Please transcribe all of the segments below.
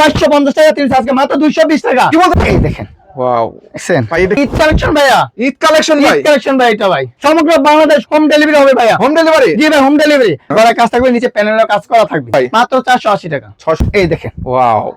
450 টাকা 30 আজকে মাত্র 220 টাকা। কি বলতে এই দেখেন ওয়াও দেখছেন ভাই এটা ঈদ কালেকশন ভাইয়া, ঈদ কালেকশন ভাই, ঈদ কালেকশন ভাই এটা ভাই সমগ্র বাংলাদেশ হোম ডেলিভারি হবে ভাইয়া। Home delivery? জি ভাই হোম ডেলিভারি। গলায় কাজ থাকবে, নিচে প্যানেলের কাজ করা থাকবে, মাত্র 480 টাকা। 600। এই দেখেন ওয়াও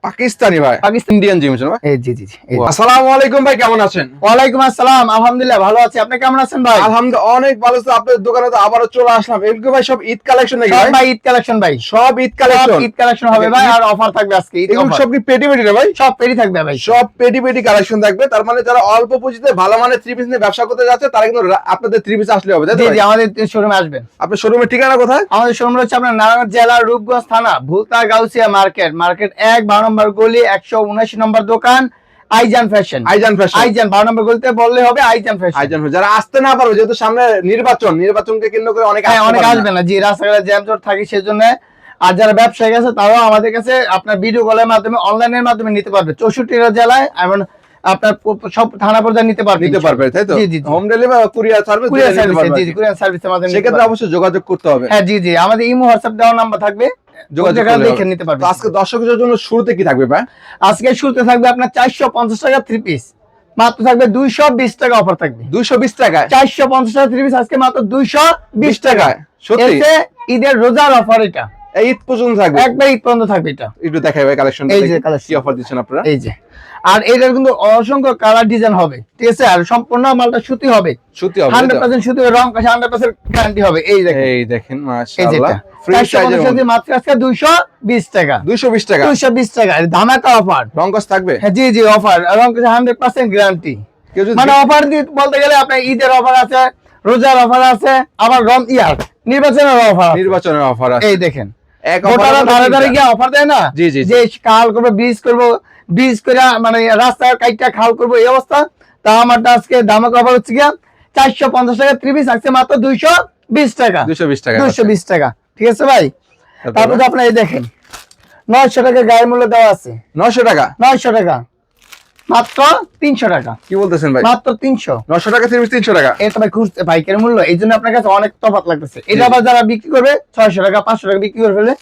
পাকিস্তানি ভাই, পাকিস্তান ইন্ডিয়ান জিমস না? এই জি জি জি। আসসালামু আলাইকুম ভাই, কেমন আছেন? ওয়ালাইকুম আসসালাম, আলহামদুলিল্লাহ ভালো আছি, আপনি কেমন আছেন ভাই? আলহামদুলিল্লাহ অনেক ভালো আছি। আপনার দোকানে তো আবারো চলে আসলাম। এগুলো ভাই সব ঈদ কালেকশন নাকি সব ভাই? ভাই ঈদ কালেকশন ভাই, সব ঈদ কালেকশন, ঈদ কালেকশন হবে ভাই, আর অফার থাকবে আজকে ঈদ এগুলো অফার। সব কি পেটি পেটি না ভাই? সব পেরি থাকবে ভাই, সব পেটি পেটি কালেকশন থাকবে। তার মানে যারা অল্প পুঁজিতে ভালো মানের থ্রি পিস নিয়ে ব্যবসা করতে যাচ্ছে তারা কিন্তু আপনাদের থ্রি পিস আসলে হবে, তাই তো জি ভাই? জি আমাদের শোরুমে আসবেন। আপনার শোরুমের ঠিকানা কোথায়? আমাদের শোরুম হচ্ছে আপনার নারায়ণগঞ্জ জেলার রূপগঞ্জ থানা ভুলতা গাউসিয়া মার্কেট, মার্কেট 1 12 নম্বর গলি 179 নম্বর দোকান আইজান ফ্যাশন। আইজান ফ্যাশন, আইজান 12 নম্বর গলিতে বললে হবে আইজান ফ্যাশন। আইজান ফ্যাশন। যারা আসতে না পারবে, যেহেতু সামনে নির্বাচনকে কেন্দ্র করে অনেক অনেক আসবে না, জি রাস্তাঘাটে জ্যাম জট থাকে সেজন্য। আর যারা ব্যবসায়ী আছে তারাও আমাদের কাছে আপনার ভিডিও কলের মাধ্যমে অনলাইনের মাধ্যমে নিতে পারবে 64টা জেলায়, এবং আপনার সব থানা পর্যায়ে নিতে পারবে, তাই তো? জি জি home delivery courier service, courier service, জি জি কুরিয়ার সার্ভিসের মাধ্যমে সেক্ষেত্রে অবশ্যই যোগাযোগ করতে হবে। হ্যাঁ জি জি আমাদের ইমো হোয়াটসঅ্যাপ দেওয়ার নাম্বার থাকবে, যোগাযোগ যোগাযোগ করলে দেখে হবে। নিতে পারবে। তো আজকে দর্শকদের জন্য শুরুতে কি থাকবে ভাই? আজকে শুরুতে থাকবে আপনার 450 টাকা 3 পিস, মাত্র থাকবে 220 টাকা অফার থাকবে। 220 টাকায় 450 টাকা 3 পিস আজকে মাত্র 220 টাকায়। সত্যি এতে ঈদের রোজার অফার, এটা এই ঈদ পর্যন্ত থাকবে, একবার ঈদ পর্যন্ত থাকবে এটা। একটু দেখাই ভাই কালেকশনটা, এই যে কি কালেকশন অফার দিচ্ছেন আপনারা? এই যে, আর এটার কিন্তু অসংখ্য কালার ডিজাইন হবে, ঠিক আছে, আর সম্পূর্ণ মালটা সুতি হবে, সুতি হবে, 100% সুতি হবে, রং কাছে 100% গ্যারান্টি হবে। এই দেখেন, এই দেখেন এই মাশাআল্লাহ, যেটা ফ্রি সাইজের মধ্যে মাত্র আজকে 220 টাকা। 220 টাকা 220 টাকা ধামাকা অফার। রং কস থাকবে? হ্যাঁ জি জি অফার, রং কাছে 100% গ্যারান্টি। কেউ যদি মানে অফার বলতে গেলে আপনার ঈদের অফার আছে, রোজার অফার আছে, আবার নির্বাচনের অফার, নির্বাচনের অফার আছে। এই দেখেন এক গোটারা ধারে ধারে গিয়ে অফার দেয় না, জি জি, যে খাল করবো, ব্রিজ করে মানে রাস্তার কাইটটা খাল করবো, এই অবস্থা। তা আমারটা আজকে দামক অফার হচ্ছে গিয়া 450 টাকা 3 পিস আজকে মাত্র 220 টাকা। 220 টাকা 220 টাকা, ঠিক আছে ভাই। তারপর আপনি এই দেখেন 900 টাকা গায়ের মূল্য দেওয়া আছে, 900 টাকা 900 টাকা মাত্র 300 টাকা। কি বলতেছেন ভাই? মাত্র 300। 900 টাকা 300 টাকা, এটা ভাই খুঁজতে পাইকারি মূল্য, এই জন্য আপনার কাছে অনেক তফাৎ লাগতেছে। এটা আবার যারা বিক্রি করবে 600 টাকা 500 টাকা বিক্রি করে ফেলে,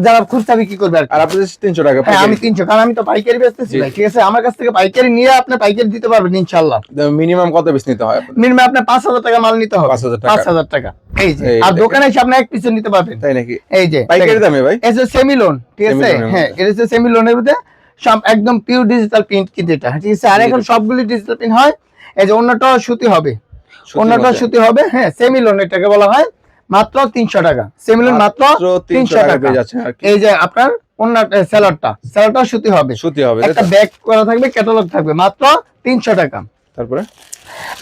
যারা খুচরা বিক্রি করবে আর কি। আর আপনি 300 টাকা? হ্যাঁ আমি 300, কারণ আমি তো পাইকারি বেচতেছি ভাই, ঠিক আছে। আমার কাছ থেকে পাইকারি নিয়ে আপনি পাইকারি দিতে পারবেন ইনশাআল্লাহ। মিনিমাম কত পিস নিতে হয় আপনাদের? মিনিমাম আপনি 5000 টাকা মাল নিতে হবে, 5000 টাকা। 5000 টাকা। এই যে, এই আর দেখেন। দোকানে এসে আপনি এক পিস নিতে পারবেন, তাই নাকি? এই যে পাইকারি দামে ভাই? এই যে সেমি লোন, ঠিক আছে। Semi loan এর হ্যাঁ মধ্যে। এটা হচ্ছে সেমি লোনের মধ্যে সব একদম পিওর ডিজিটাল প্রিন্ট কিন্তু এটা, ঠিক আছে। আর এখন সবগুলি ডিজিটাল প্রিন্ট হয়। এই যে অন্যটা সুতি হবে, অন্যটা সুতি হবে, হ্যাঁ সেমি লোন এটাকে বলা হয়। মাত্র 300 টাকা সেমি লোন, মাত্র 300 টাকা পেয়ে যাচ্ছে আর কি। এই যে আপনার অন্যটা সেলারটা সুতি হবে, সুতি হবে, একটা ব্যাগ করা থাকবে, ক্যাটালগ থাকবে, মাত্র 300 টাকা। তারপরে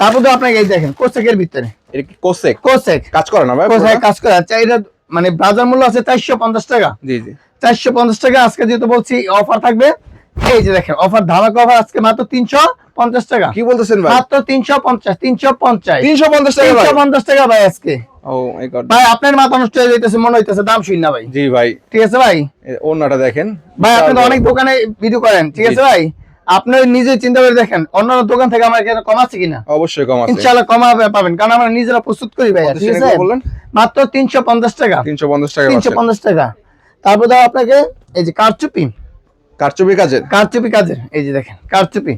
তারপর তো আপনাকে এই দেখেন কোসেকের ভিতরে, এটা কি কোসেক কোসেক কাজ করে না ভাই? কোসেক কাজ করে। আচ্ছা এটা মানে বাজার মূল্য আছে 450 টাকা, জি জি 450 টাকা। আজকে যেহেতু বলছি অফার থাকবে, এই যে দেখেন অফার, ধামাকা অফার আজকে মাত্র 350 টাকা। কি বলতেছেন ভাই? মাত্র 350 350 টাকা ভাই? 350 টাকা ভাই আজকে। ও মাই গড ভাই আপনার মাথা নষ্ট হয়ে যাইতেছে, মনে হইতেছে দাম শুন না ভাই, জি ভাই, ঠিক আছে ভাই। ওন্নাটা দেখেন ভাই আপনি তো অনেক দোকানে ভিডিও করেন, ঠিক আছে ভাই, আপনি নিজে চিন্তা করে দেখেন অন্য দোকান থেকে আমার এখানে কম আছে কিনা। অবশ্যই কম আছে, ইনশাআল্লাহ কম পাবেন, কারণ আমরা নিজেরা প্রস্তুত করি ভাই, ঠিক আছে। বললেন মাত্র 350 টাকা, 350 টাকা 350 টাকা। তারপর দাও আপনাকে এই যে কারচুপি কাজের, এই যে দেখেন কারচুপি,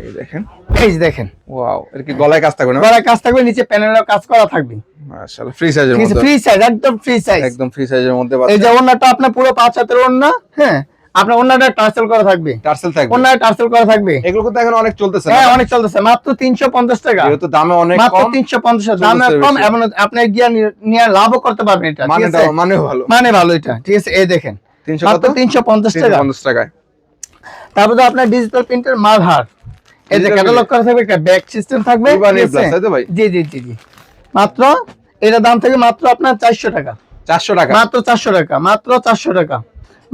এই দেখেন, এই যে দেখেন ওয়াও, এর কি গলায় কাজ থাকবে না? গলায় কাজ থাকবে, নিচে প্যানেলের কাজ করা থাকবে, মাশাআল্লাহ ফ্রি সাইজের ঠিক আছে, মধ্যে, ফ্রি সাইজ, একদম ফ্রি সাইজ, একদম ফ্রি সাইজের মধ্যে এই পাচ্ছেন। যে ওন্নাটা আপনার পুরো 5 হাতের ওন্না, হ্যাঁ আপনার ওন্নাটা টার্সেল করা থাকবে, টার্সেল থাকবে, ওন্নাটা টার্সেল করা থাকবে। এগুলো কিন্তু এখন অনেক চলতেছে না? হ্যাঁ অনেক চলতেছে, মাত্র 350 টাকা, যেহেতু দামে অনেক মাত্র কম, 350 দামে চলতেছে কম, বেশি। এবং আপনি গিয়া নিয়ে লাভও করতে পারবেন এটা, ঠিক আছে, মানে ভালো, মানে ভালো এটা, ঠিক আছে। এই দেখেন 300 মাত্র 350 টাকা। 350 টাকায়। তারপর তো আপনার ডিজিটাল প্রিন্টের মালহার, এই যে ক্যাটালগ করা থাকবে, একটা ব্যাক সিস্টেম থাকবে, ইবানি ঠিক আছে? প্লাস, তাই তো ভাই? জি জি জি জি মাত্র এটা দাম থেকে মাত্র আপনার 400 টাকা, 400 টাকা মাত্র 400 টাকা, মাত্র 400 টাকা,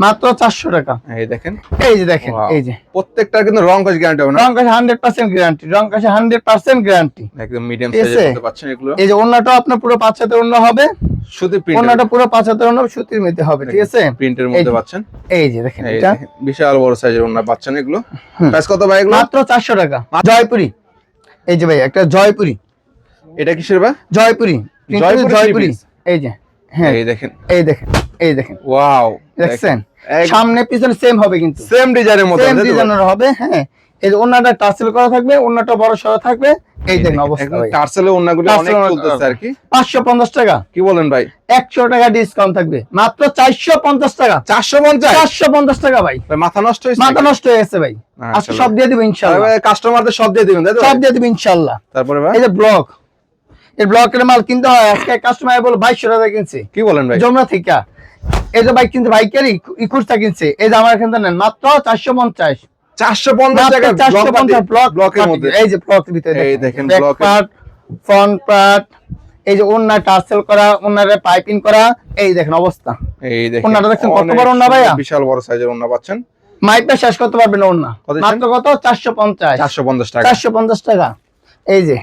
মাত্র 400 টাকা। এই দেখেন, এই যে দেখেন, Wow. এই যে প্রত্যেকটার কিন্তু রং কস গ্যারান্টি হবে না? রং কাছে 100% গ্যারান্টি, রং কাছে 100% গ্যারান্টি। একদম মিডিয়াম ঠিক আছে? সাইজের মধ্যে পাচ্ছেন এগুলো, এই যে ওন্নাটা আপনার পুরো 5 হাতের ওন্না হবে, সুতি প্রিন্ট, ওন্নাটা পুরো 5 হাতের ওন্না সুতির মধ্যে হবে, ঠিক আছে, প্রিন্টের মধ্যে এই যে, পাচ্ছেন। এই যে দেখেন এই এটা দেখেন, বিশাল বড় সাইজের ওন্না পাচ্ছেন এগুলো। প্রাইস কত ভাই এগুলো? মাত্র 400 টাকা। জয়পুরি, এই যে ভাই একটা জয়পুরি, এটা কিসের ভাই? Jaipuri Jaipuri Jaipuri, three piece। এই যে, হ্যাঁ এই দেখেন, এই দেখেন, এই দেখেন ওয়াও, দেখছেন, সামনে পিছনে সেম হবে কিন্তু সেম ডিজাইনের মতো সেম ডিজাইনের হবে। হ্যাঁ, এই যে ওন্নাটা টার্সেল করা থাকবে, ওন্নাটা বড় সরো থাকবে। এই দেখেন অবস্থা ভাই, টার্সেলের ওন্নাগুলো অনেক চলতেছে আর কি। 550 টাকা। কি বলেন ভাই? 100 টাকা ডিসকাউন্ট থাকবে, মাত্র 450 টাকা। 450 টাকা ভাই। মাথা নষ্ট হয়েছে, মাথা নষ্ট হয়ে গেছে ভাই। আজকে সব দিয়ে দিব ইনশাআল্লাহ, কাস্টমারদের সব দিয়ে দিবেন তাই তো? সব দিয়ে দিব ইনশাআল্লাহ। তারপরে ভাই এই যে ব্লক, এই ব্লকের মাল কিনতে হয় আজকে কাস্টমার বলে 2200 টাকা কিনছে। কি বলেন ভাই? যমুনা থেকে এই যে বাইক কিনতে ভাইকারি ইকুরটা কিনছে, এই যে আমার এখান থেকে নেন মাত্র 450। 450 টাকা 450 ব্লকের মধ্যে। এই যে ব্লকের ভিতরে এই দেখেন ব্যাক ব্লকের পার্ট, ফ্রন্ট পার্ট, এই যে ওন্না টার্সেল করা, ওন্নারে পাইপিং করা। এই দেখেন অবস্থা, এই দেখেন ওন্নাটা দেখছেন কত বড় ওন্না ভাইয়া? বিশাল বড় সাইজের ওন্না পাচ্ছেন। মাইপটা শেষ করতে পারবেন না ওন্না, মাত্র কত? 450। 450 টাকা। 450 টাকা। এই যে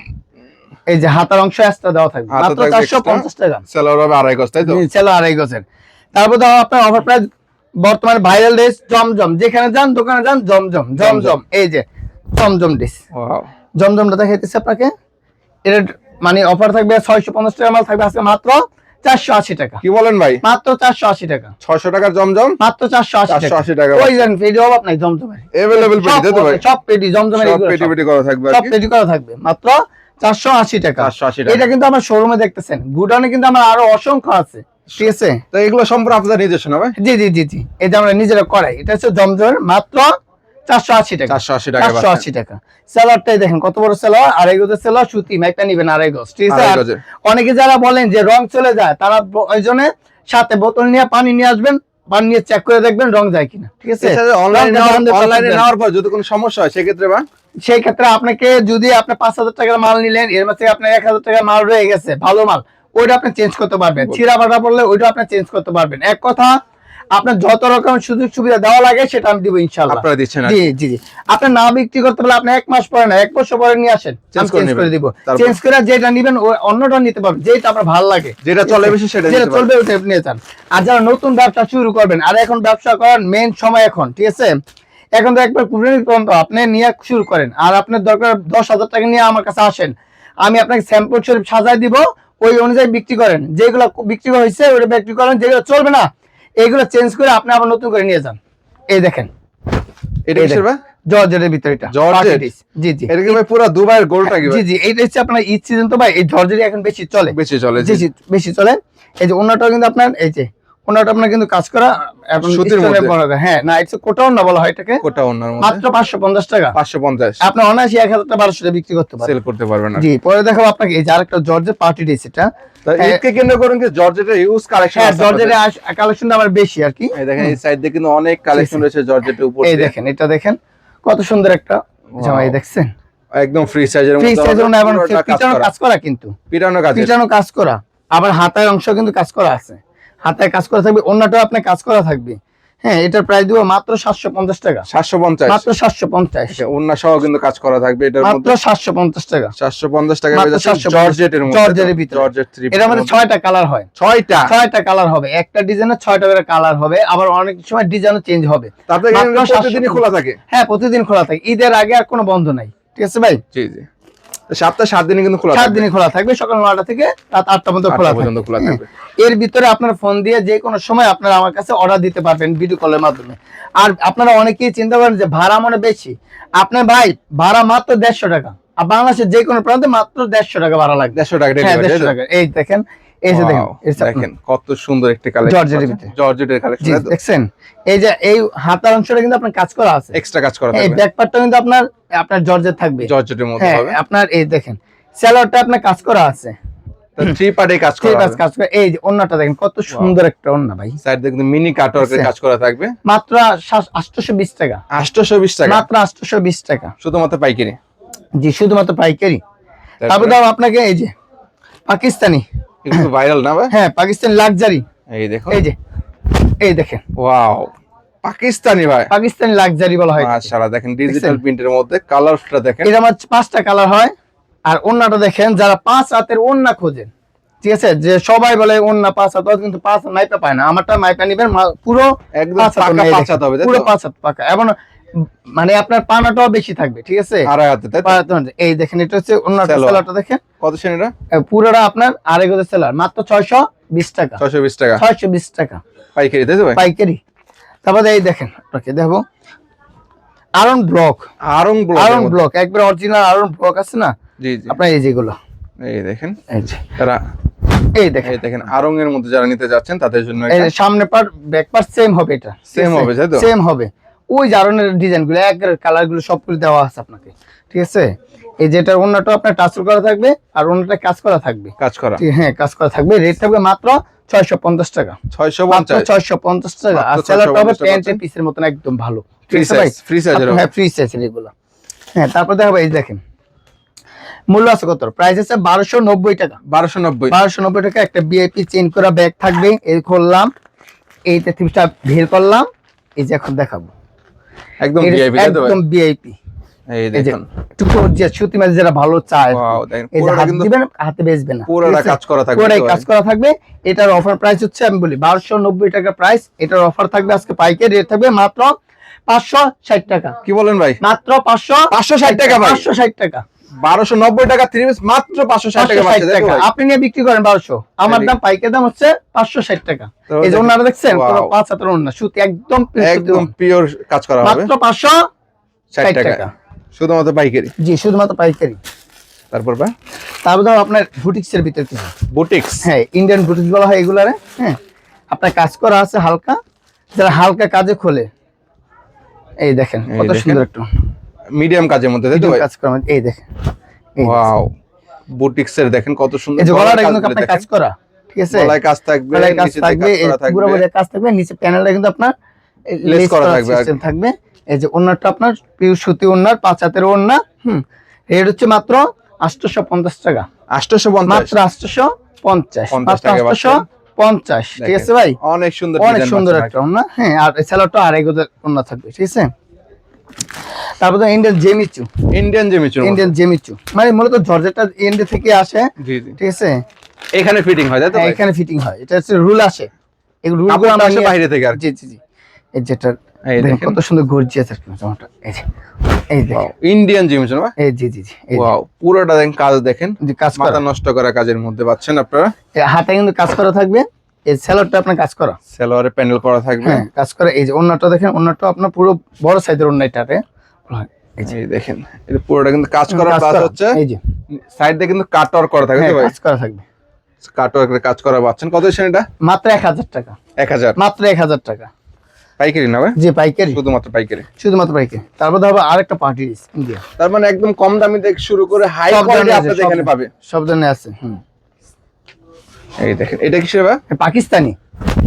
এই যে হাতার অংশ এক্সট্রা দেওয়া থাকবে, মাত্র 450 টাকা। সেলার হবে 2.5 গজ তাই তো? ছেলে 2.5 গজের। তারপর দাও আপনার অফার প্রাইস বর্তমানে ভাইরাল ড্রেস জমজম, যেখানে যান দোকানে যান জমজম জমজম। এই যে জমজম ড্রেস, ওয়াও, জমজমটা দেখাইতেছি আপনাকে। এর মানে অফার থাকবে 650 টাকা মাল থাকবে আজকে মাত্র 480 টাকা। কি বলেন ভাই? মাত্র 480 টাকা। 600 টাকার জমজম মাত্র 480 টাকা। ওই জান পেডি হবে আপনার জমজমের अवेलेबल পেডি তাই তো ভাই? সব পেডি জমজমের, সব পেডি পেডি করা থাকবে আর সব কি। পেডি করা থাকবে মাত্র 480 টাকা। 480 টাকা। এটা কিন্তু আমার শোরুমে দেখতেছেন, গুডাউনে কিন্তু আমার আরো অসংখ্য আছে, ঠিক আছে? তো এগুলো সম্পূর্ণ আপনাদের নিজস্ব না ভাই? জি জি জি জি, এটা আমরা নিজেরা করাই। এটা হচ্ছে জমজমের, মাত্র 480 টাকা। 480 টাকা। 480 টাকা। সেলারটাই দেখেন কত বড় সেলার, 2.5 গজের সেলার, সুতি মাইপটা নিবেন 2.5 গজ, ঠিক আছে? 2.5 আর গজের। অনেকে যারা বলেন যে রং চলে যায়, তারা ওই জন্য সাথে বোতল নিয়ে পানি নিয়ে আসবেন, পানি নিয়ে চেক করে দেখবেন রং যায় কিনা, ঠিক আছে? অনলাইনে নেওয়ার পর যদি কোনো সমস্যা হয় সেক্ষেত্রে ভাই? সেই ক্ষেত্রে আপনাকে যদি আপনি 5000 টাকার মাল নিলেন, এর মধ্যে আপনার 1000 টাকার মাল রয়ে গেছে ভালো মাল, ওইটা আপনি চেঞ্জ করতে পারবেন। ছিঁড়া ফাটা পড়লে ওইটা আপনি চেঞ্জ করতে পারবেন। এক কথা, আপনার যত রকম সুযোগ সুবিধা দেওয়া লাগে সেটা আমি দিব ইনশাআল্লাহ। আপনারা দিচ্ছেন? জি জি জি। আপনি না বিক্রি করতে পারলে আপনি 1 মাস পরে না 1 বছর পরে নিয়ে আসেন, চেঞ্জ করে দিব। চেঞ্জ করে যেটা নেবেন ওই অন্যটা নিতে পারবেন, যেটা আপনার ভালো লাগে, যেটা চলে বেশি সেটা যেটা চলবে ওটা নিয়ে যান। আর যারা নতুন ব্যবসা শুরু করবেন, আর এখন ব্যবসা করার মেইন সময় এখন, ঠিক আছে? এখন তো একবার আপনি নিয়ে শুরু করেন, আর আপনার দরকার 10,000 টাকা নিয়ে আমার কাছে আসেন, আমি আপনাকে স্যাম্পল শরীফ সাজাই দিব, ওই অনুযায়ী বিক্রি করেন। যেগুলো বিক্রি হয়েছে ওটা বিক্রি করেন, যেগুলো চলবে না এগুলো চেঞ্জ করে আপনি আবার নতুন করে নিয়ে যান। এই দেখেন, এটা কিসের ভাই? জর্জেটের ভিতরে এটা জর্জেট। জি জি, এটা কি ভাই পুরো দুবাইয়ের গোলটা কি ভাই? জি জি, এইটা হচ্ছে আপনার ঈদ সিজন তো ভাই, এই জর্জেট এখন বেশি চলে, বেশি চলে জি জি বেশি চলে। এই যে ওনাটাও কিন্তু আপনার, এই যে ওনাটা আপনার কিন্তু কাজ করা এখন সুতির মধ্যে। হ্যাঁ না, এটা কোটাও না বলা হয় এটাকে, কোটা ওনার মধ্যে মাত্র 550 টাকা। 550 আপনি অনায়াসে 1000 টাকা 1200 টাকা বিক্রি করতে পারবেন, সেল করতে পারবেন না। জি। পরে দেখাবো আপনাকে এই যে আরেকটা জর্জেট পার্টি ড্রেস, এটা ঈদকে কেন্দ্র করে কি জর্জেটের ইউজ কালেকশন হ্যাঁ, আছে? জর্জেটের কালেকশনটা আমার বেশি আর কি। এই দেখেন এই সাইড দিয়ে কিন্তু অনেক কালেকশন রয়েছে জর্জেটের উপর এই দিয়ে। দেখেন, এটা দেখেন কত সুন্দর একটা জামা, এই দেখছেন একদম ফ্রি সাইজের ফ্রি মধ্যে সাইজের, এবং পুরোটা পিছনে কাজ করা, কিন্তু পিটানো কাজ। পিছনে কাজ করা, আবার হাতার অংশ কিন্তু কাজ করা আছে, হাতায় কাজ করা থাকবে, অন্যটাও আপনার কাজ করা থাকবে। হ্যাঁ, এটার প্রাইস দিব মাত্র 750 টাকা। 750 মাত্র 750, ওন্না সহ কিন্তু কাজ করা থাকবে এটার মাত্র মধ্যে। 750 টাকা। 750 টাকা মাত্র পেয়ে যাচ্ছেন 750 জর্জেটের মধ্যে। জর্জেটের ভিতরে। জর্জেট 3 এটার মধ্যে 6টা কালার হয়, 6টা কালার হবে, একটা ডিজাইনের 6টা করে কালার হবে, আবার অনেক সময় ডিজাইনও চেঞ্জ হবে। তাতে মাত্র প্রতিদিনই খোলা থাকে? হ্যাঁ, প্রতিদিন খোলা থাকে, ঈদের আগে আর কোনো বন্ধ নাই, ঠিক আছে ভাই? জি জি, সপ্তাহে 7 দিনই কিন্তু খোলা 7 থাকে। দিনই খোলা থাকবে, সকাল 9টা থেকে রাত 8টা পর্যন্ত 8টা পর্যন্ত খোলা থাকবে। এর ভিতরে আপনার ফোন দিয়ে যে কোনো সময় আপনারা আমার কাছে অর্ডার দিতে পারবেন ভিডিও কলের মাধ্যমে। আর আপনারা অনেকেই চিন্তা করেন যে ভাড়া মনে বেশি, আপনার ভাই ভাড়া মাত্র 150 টাকা, আর বাংলাদেশের যে কোনো প্রান্তে মাত্র 150 টাকা ভাড়া লাগবে। 150 টাকা হ্যাঁ, ডেলিভারি। 150 টাকা। এই দেখেন, এই যে দেখেন, দেখেন কত সুন্দর একটা কালেকশন জর্জেটের ভিতরে। জর্জেটের কালেকশন। জি, দেখছেন এই যে এই হাতার অংশটা কিন্তু আপনার কাজ করা আছে, এক্সট্রা কাজ করা এই থাকবে। ব্যাক পার্টটা কিন্তু আপনার জর্জেট থাকবে, জর্জেটের মধ্যে হ্যাঁ। হবে। আপনার এই দেখেন সেলারটা আপনার কাজ করা আছে, 3 পার্টে কাজ করা হবে। কাজ করে। এই যে ওন্নাটা দেখেন কত সুন্দর একটা ওন্না ভাই, সাইড দিয়ে কিন্তু মিনি কাটওয়ার্কের কাজ করা থাকবে। মাত্র 820 টাকা। 820 টাকা মাত্র 820 টাকা, শুধুমাত্র পাইকারি। জি, শুধুমাত্র পাইকারি। তারপর দাও আপনাকে এই যে পাকিস্তানি, একটু ভাইরাল না ভাই? হ্যাঁ, পাকিস্তানি লাক্সারি, এই দেখো, এই যে এই দেখেন, ওয়াও পাকিস্তানি ভাই, পাকিস্তানি লাক্সারি বলা হয়। মাশাআল্লাহ, দেখেন ডিজিটাল প্রিন্টের মধ্যে কালারটা দেখেন। এটা আমার 5টা কালার হয়। আর ওন্নাটা দেখেন, যারা 5 হাতের ওন্না খোঁজেন, ঠিক আছে, যে সবাই বলে ওন্না 5 হাত, কিন্তু 5 হাত মাইপা পায় না, আমারটা মাইপা নিবেন পুরো একদম 5 হাত, পাকা 5 হাত হবে তাই তো? পুরো 5 হাত পাকা, এবং মানে আপনার পানাটাও বেশি থাকবে, ঠিক আছে? আড়াই হাতে তাই তো? এই দেখেন, এটা হচ্ছে ওন্নাটা, সেলারটা দেখেন কত সেন এটা? পুরোটা আপনার 2.5 গজের সেলার, মাত্র 620 টাকা। 620 টাকা 620 টাকা পাইকারি তাই তো ভাই? পাইকারি। তারপরে এই দেখেন আপনাকে দেখো আয়রন ব্লক, আরং ব্লক, আয়রন ব্লক একবার অরিজিনাল আয়রন ব্লক আছে না জি জি, আপনার এই যেগুলো এই দেখেন এই যে তারা এই দেখেন এই দেখেন আরং এর মধ্যে যারা নিতে যাচ্ছেন তাদের জন্য এই এটা যে সামনে পার ব্যাক পার সেম হবে, এটা সেম হবে তাই তো? সেম হবে, ওই যে আয়রনের ডিজাইন গুলো এক কালার গুলো সবগুলো দেওয়া আছে আপনাকে, ঠিক আছে। এই যেটা অন্যটা আপনার টাচ করা থাকবে আর অন্যটা কাজ করা থাকবে, কাজ করা, হ্যাঁ কাজ করা থাকবে, রেট থাকবে মাত্র 650 টাকা, 650, 650 টাকা। আর মাত্র সেলারটা হবে 650 টাকা প্যান্টের পিসের মতন একদম ভালো, ঠিক ফ্রি আছে ভাই? সাইজ, ফ্রি সাইজের হ্যাঁ ফ্রি সাইজের এগুলো। হ্যাঁ তারপর দেখাবো এই দেখেন মূল্য আছে কত, প্রাইস আছে 1290 টাকা, 1290, 1290 টাকা। একটা ভিআইপি চেইন করা ব্যাগ থাকবে, এই খুললাম, এইটা টিপটা বের করলাম, এই যে এখন দেখাবো একদম এটা ভিআইপি তাই তো ভাই? একদম ভিআইপি। এই এই যে দেখুন একটু যে সুতি মাছ যারা ভালো চায়, ওয়াও, দেখেন এই যে পুরোটা হাত কিন্তু দিবেন হাতে বেচবে না, পুরোটা ঠিক আছে? কাজ করা থাকবে পুরোটাই তো কাজ ভাই? করা থাকবে। এটার অফার প্রাইস হচ্ছে আমি বলি 1290 টাকা প্রাইস, এটার অফার থাকবে আজকে পাইকারি রেট থাকবে মাত্র 560 টাকা, কি বলেন ভাই? মাত্র 560 টাকা ভাই? 560 টাকা, 1290 টাকা থ্রি পিস মাত্র 560 টাকা পাচ্ছে 560 তাই তো টাকা। ভাই? আপনি নিয়ে বিক্রি করেন 1200, আমার এই দাম পাইকারি দাম হচ্ছে 560 টাকা। তো এই যে দেখেন, ওনারা দেখছেন পুরো wow, 5 হাতের ওন্না সুতি একদম pure সুতি একদম ওন্না। পিওর কাজ করা হবে মাত্র 560 60 টাকা টাকা, শুধুমাত্র পাইকারি। জি শুধুমাত্র পাইকারি। তারপর ভাই তারপর দাও আপনার বুটিক্সের ভিতর কিছু, বুটিক্স, হ্যাঁ ইন্ডিয়ান বুটিক্স বলা হয় এগুলারে, হ্যাঁ আপনার কাজ করা আছে হালকা, যারা হালকা কাজে খোলে, এই দেখেন এই কত দেখেন, সুন্দর একটু মিডিয়াম কাজের মধ্যে তাই তো ভাই? কাজ করা, এই দেখেন এই ওয়াও, বুটিক্স এর দেখেন কত সুন্দর, এই যে গলাটা গলার কিন্তু কাজগুলো আপনার কাজ দেখেন, করা, ঠিক আছে, গলায় কাজ থাকবে, গলায় কাজ নিচে থাকবে, কাজ করা পুরো থাকবে, বডিতে কাজ থাকবে, নিচে প্যানেলটা কিন্তু আপনার লেস করা করা থাকবে সিস্টেম থাকবে। এই যে ওন্নাটা আপনার পিওর সুতি ওন্নার 5 হাতের ওন্না, রেট হচ্ছে মাত্র 850 টাকা, 850, মাত্র 850, 50 মাত্র টাকা 850, ঠিক আছে ভাই? অনেক সুন্দর অনেক ডিজাইন সুন্দর একটা ওন্না, হ্যাঁ আর সেলারটা আড়াই গজের ওন্না থাকবে, ঠিক আছে। তারপর তো ইন্ডিয়ান জেমিচু, ইন্ডিয়ান জেমিচুর মতো। ইন্ডিয়ান জেমিচু মানে মূলত জর্জেটটা ইন্ডিয়া থেকে আসে, জি জি, ঠিক আছে। এখানে ফিটিং হয় তাই তো হ্যাঁ, ভাই? এখানে ফিটিং হয়, এটা হচ্ছে রুল আসে, এই রুলগুলো কাপড়টা আমরা আসে নিয়ে বাইরে থেকে আর কি। জি জি জি, এই যেটা এই দেখেন দেখেন, কত সুন্দর গর্জিয়াস একটা জামাটা, এই যে এই দেখেন, ইন্ডিয়ান জেমিচুর ভাই? এই জি জি জি, এই ওয়াও, পুরোটা দেখেন কাজ দেখেন, যে কাজ করা, মাথা নষ্ট করা কাজের মধ্যে পাচ্ছেন আপনারা। এই হাতে কিন্তু কাজ করা থাকবে, এই সেলারটা আপনার কাজ করা, সালোয়ারে প্যানেল করা থাকবে, হ্যাঁ কাজ করা। এই যে ওন্নাটা দেখেন, ওন্নাটা আপনার পুরো বড় সাইজের ওন্না এটাতে, এই যে এই দেখেন এটা পুরোটা কিন্তু কাজ করা, কাজ প্লাস করা, হচ্ছে এই যে সাইড দিয়ে কিন্তু কাট ওয়ার্ক করা থাকবে হ্যাঁ, তো ভাই? কাজ করা থাকবে, কাট ওয়ার্কের কাজ করা পাচ্ছেন। কত দিচ্ছেন এটা? মাত্র 1000 টাকা, 1000 মাত্র 1000 টাকা, পাইকারি না ভাই? জি পাইকারি, শুধুমাত্র পাইকারি। শুধুমাত্র পাইকারি। তারপর ধরো আরেকটা পার্টি ডিস ইন্ডিয়া, তার মানে একদম কম দামি থেকে শুরু করে হাই সব কোয়ালিটি ধরনের আছে, আপনাদের সব এখানে পাবে। সব ধরনের আছে, এই দেখেন এটা কিসের ভাই? পাকিস্তানি,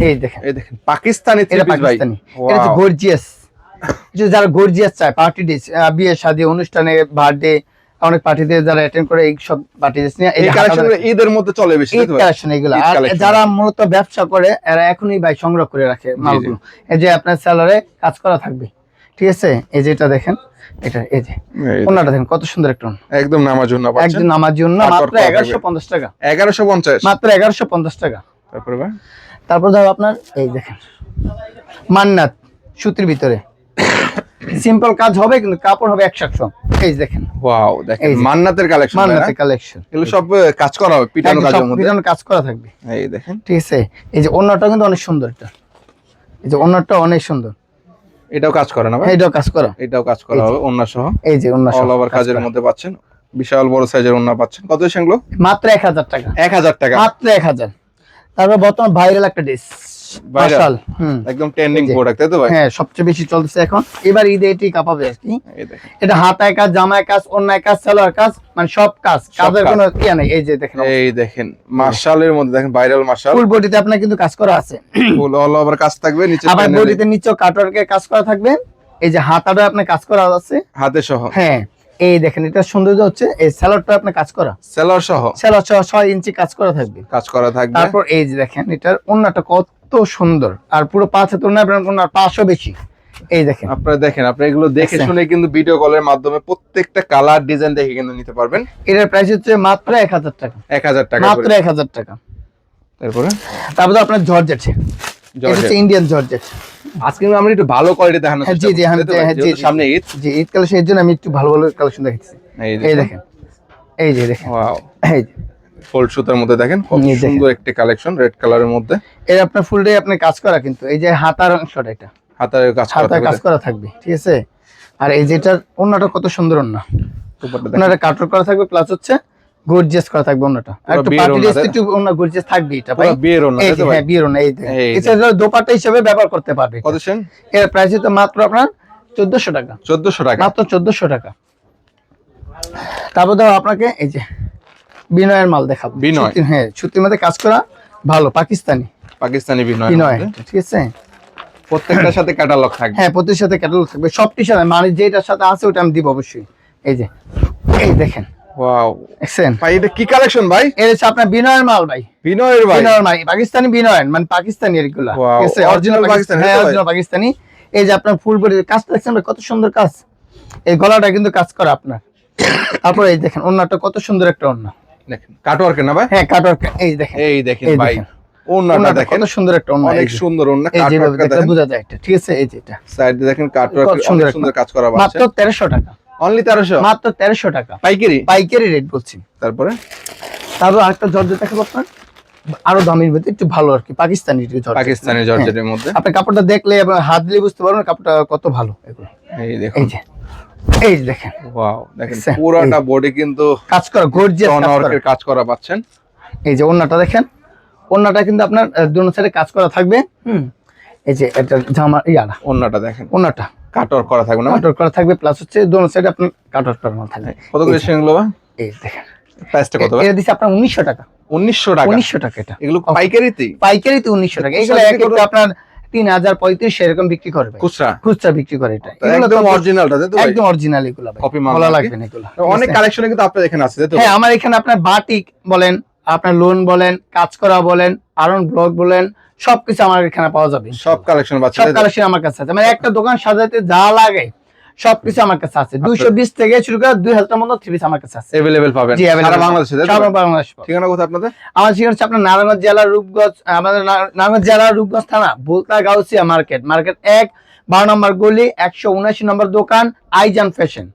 এই দেখেন এই দেখেন পাকিস্তানি থ্রি এটা পিস ভাই। পাকিস্তানি, এটা হচ্ছে ওয়াও, গর্জিয়াস, যারা গর্জিয়াস চায় পার্টি ডিস, বিয়ে শাদী অনুষ্ঠানে বার্থডে অনেক পার্টিতে যারা অ্যাটেন্ড করে এই সব পার্টি ডিস নিয়ে এই কালেকশনগুলো ঈদের মধ্যে চলে বেশি ঈদ তাই তো ভাই? কালেকশন এগুলো। ঈদ আর collection। যারা মূলত ব্যবসা করে এরা এখনই ভাই সংগ্রহ করে রাখে মালগুলো, এই যে আপনার স্যালারে কাজ করা থাকবে, ঠিক আছে। এই যে এটা দেখেন, এটা এই যে এই ওনাটা দেখেন কত সুন্দর একটা ওন্না, একদম নামার জন্য পাচ্ছেন একদিন আমার জন্য কাটওয়ার্ক মাত্র করা থাকবে। 1150 টাকা, 1150, মাত্র 1150 টাকা। তারপরে ভাই তারপর ধরো আপনার এই দেখেন মান্নাত সুতির ভিতরে সিম্পল কাজ হবে কিন্তু কাপড় হবে 100। এই যে দেখেন ওয়াও, দেখেন এই যে। মান্নাতের কালেকশন, মান্নাতের কালেকশন, এগুলো সব কাজ করা হবে পিটানো কাজের মধ্যে। পিটানো কাজ করা থাকবে, এই দেখেন ঠিক আছে। এই যে ওন্নাটা কিন্তু অনেক সুন্দর, এটা এই যে ওন্নাটা অনেক সুন্দর, এটাও কাজ করে না ভাই? এইটাও কাজ করা, এটাও কাজ করা হবে ওন্না সহ, এই যে ওন্না অল ওভার কাজের মধ্যে পাচ্ছেন। বিশাল বড় সাইজের ওন্না পাচ্ছেন। কত সেগুলো? মাত্র 1000 টাকা, 1000 টাকা, মাত্র 1000। তারপর বর্তমান ভাইরাল একটা ড্রেস মাশাল, একদম ট্রেন্ডিং এই যে। প্রোডাক্ট তাই তো ভাই? হ্যাঁ সবচেয়ে বেশি চলতেছে এখন, এবার ঈদে এটি কাঁপাবে আর কি। এই দেখেন, এটা হাতায় কাজ, জামায় কাজ, অন্যায় কাজ, সালোয়ার কাজ, মানে সব কাজ, কাজের কাজ। কোনো ইয়া নেই। এই যে দেখেন এই দেখেন মার্শালের মধ্যে দেখেন ভাইরাল মার্শাল, ফুল বডিতে আপনার কিন্তু কাজ করা আছে, ফুল অল ওভার কাজ থাকবে, নিচে আবার প্যানেলে বডিতে নিচেও কাটওয়ার্কের কাজ করা থাকবে। এই যে হাতাটা আপনার কাজ করা আছে, হাতে সহ, হ্যাঁ এই দেখেন এটা সৌন্দর্য হচ্ছে এই সালোয়ারটা আপনার কাজ করা, সেলর সহ সালোয়ার 6 ইঞ্চি কাজ করা থাকবে। কাজ করা থাকবে। তারপর এই যে দেখেন এটার ওন্নাটা কত সুন্দর, আর পুরো 5 হাত ওন্নার 500 বেশি। এই দেখেন আপনারা দেখেন, আপনারা এগুলো দেখে দেখছেন? শুনে কিন্তু ভিডিও কলের মাধ্যমে প্রত্যেকটা কালার ডিজাইন দেখে কিন্তু নিতে পারবেন। এটার প্রাইস হচ্ছে মাত্র 1000 টাকা, 1000 টাকা মাত্র করে। 1000 টাকা। তারপরে তারপর আপনার জর্জেট, এটা হচ্ছে ইন্ডিয়ান জর্জেট। আজকে কিন্তু আমরা একটু ভালো কোয়ালিটি দেখানোর হ্যাঁ, চেষ্টা জি, জি, করছি, তাই তো ভাই? হ্যাঁ, জি, যেহেতু জি। সামনে ঈদ। জি ঈদ কালেকশন, এর জন্য আমি একটু ভালো ভালো কালেকশন দেখাচ্ছি। এই এই দেখেন, এই যে দেখেন, ওয়াও, এই যে ফোল্ড সুতার মধ্যে দেখেন কত এই দেখেন। সুন্দর একটা কালেকশন রেড কালারের মধ্যে। এর আপনার ফুল ডে আপনার কাজ করা কিন্তু এই যে হাতার অংশটা, এটা হাতের কাজ করা হাতায় কাজ থাকবে, করা থাকবে, ঠিক আছে। আর এই যেটার ওন্নাটা কত সুন্দর ওন্না, দুপাট্টা দেখেন ওন্নাটা কাটর করা থাকবে, প্লাস হচ্ছে গর্জিয়াস করা থাকবে ওন্নাটা। আর একটু বিয়ের পার্টি ওন্না, ড্রেস একটু ওন্না গর্জিয়াস থাকবে এটা ভাই। পুরো বিয়ের ওন্না, এই তাই যে তো ভাই? হ্যাঁ বিয়ের ওন্না, এই দেখেন এই যে। এটা দোপাট্টা হিসেবে ব্যবহার করতে পারবে। কত সেন? এর প্রাইস তো মাত্র আপনার 1400 টাকা, 1400 টাকা মাত্র 1400 টাকা। তারপর দেখো আপনাকে এই যে বিনয়ের মাল দেখাবো। বিনয়? হ্যাঁ সুতির মধ্যে কাজ করা, ভালো পাকিস্তানি পাকিস্তানি বিনয়, বিনয়, ঠিক আছে। প্রত্যেকটার সাথে ক্যাটালগ থাকবে। হ্যাঁ প্রতির সাথে ক্যাটালগ থাকবে, সবটির সাথে, মানে যেটার সাথে আছে ওটা আমি দিব অবশ্যই। এই যে এই দেখেন, ওয়াও দেখছেন ভাই, এটা কি কালেকশন ভাই? এর হচ্ছে আপনার বিনয়ের মাল ভাই, বিনয়ের ভাই? বিনয়ের মাল, পাকিস্তানি বিনয়, মানে পাকিস্তানি এগুলা, Wow, ঠিক আছে, original পাকিস্তানি, হ্যাঁ তাই তো ভাই? অরিজিনাল পাকিস্তানি। এই যে আপনার ফুল বডি কাজটা দেখছেন ভাই, কত সুন্দর কাজ, এই গলাটা কিন্তু কাজ করা আপনার। তারপর এই দেখেন ওন্নাটা কত সুন্দর একটা ওন্না, দেখেন কাটওয়ার্কের না ভাই? হ্যাঁ কাটওয়ার্ক, এই দেখেন, এই দেখেন এই ভাই, দেখেন। ওন্নাটা ওন্নাটা দেখেন, কত সুন্দর একটা ওন্না, অনেক এই যে, সুন্দর ওন্না, এই যে কাটওয়ার্কটা দেখলে দেখেন, বোঝা যায় এটা, ঠিক আছে। এই যে এটা সাইডে দেখেন কাটওয়ার্ক, কত সুন্দর অনেক একটা, সুন্দর কাজ করা আছে। মাত্র 1300 টাকা, অনলি 1300? মাত্র 1300 টাকা পাইকারি? পাইকারি রেট বলছি। তারপরে তারপর আরেকটা জর্জেট দেখাবো আপনার, আরো দামের মধ্যে একটু ভালো আর কি, পাকিস্তানি জর্জেট। পাকিস্তানি হ্যাঁ। জর্জেটের মধ্যে আপনি কাপড়টা দেখলে এবং হাত দিলে বুঝতে পারবেন কাপড়টা কত ভালো এগুলো। এই দেখুন, এই যে এই যে দেখেন ওয়াও দেখেন দেখছেন? পুরোটা বডি কিন্তু কাজ করা, গর্জিয়াস কাজ করা। স্টোনওয়ার্কের কাজ করা পাচ্ছেন। এই যে ওন্নাটা দেখেন, ওন্নাটা কিন্তু আপনার দুনো সাইডে কাজ করা থাকবে। এই যে এটা জামা ইয়ারা ওন্নাটা দেখেন ওন্নাটা কাটওয়ার্ক করা থাকবে না? কাটর করা থাকবে, প্লাস হচ্ছে দুনো সাইডে আপনার কাটর করা মাল থাকবে। কত করে সেগুলো ভাই? এই দেখেন প্রাইসটা কত ভাই? এটা দিচ্ছে আপনার 1900 টাকা, 1900 টাকা? 1900 টাকা এটা এগুলো পাইকারিতেই? পাইকারিতে 1900 টাকা। এগুলো এক একটা আপনার 3000 3500 এরকম বিক্রি করে ভাই, খুচরা? খুচরা বিক্রি করে এটা। এগুলো একদম তো অরিজিনালটা তাই তো ভাই? একদম অরিজিনাল এগুলো ভাই, কপি মাল ভালো নাকি? লাগবে না এগুলো। অনেক কালেকশনে কিন্তু আপনার এখানে আছে তাই তো? হ্যাঁ আমার এখানে আপনার বাটিক বলেন, আপনার লোন বলেন, কাজ করা বলেন, আরন ব্লক বলেন, সবকিছু আমার এখানে পাওয়া যাবে। সব কালেকশন পাচ্ছেন সব তাই তো? কালেকশন আমার কাছে আছে, মানে একটা দোকান সাজাতে যা লাগে সবকিছু আমার কাছে আছে। 220 থেকে শুরু করে 2000 মতো থ্রি পিস আমার কাছে আছে। अवेलेबल পাবেন জি available সারা বাংলাদেশে তাই তো? সারা বাংলাদেশ পাবেন। ঠিকানা কোথায় আপনাদের? আমার ঠিকানা হচ্ছে আপনার নারায়ণগঞ্জ জেলার রূপগঞ্জ, আমাদের নারায়ণগঞ্জ জেলার রূপগঞ্জ থানা ভুলতা গাউসিয়া মার্কেট, মার্কেট 1 12 নম্বর গলি 179 নম্বর দোকান আইজান ফ্যাশন।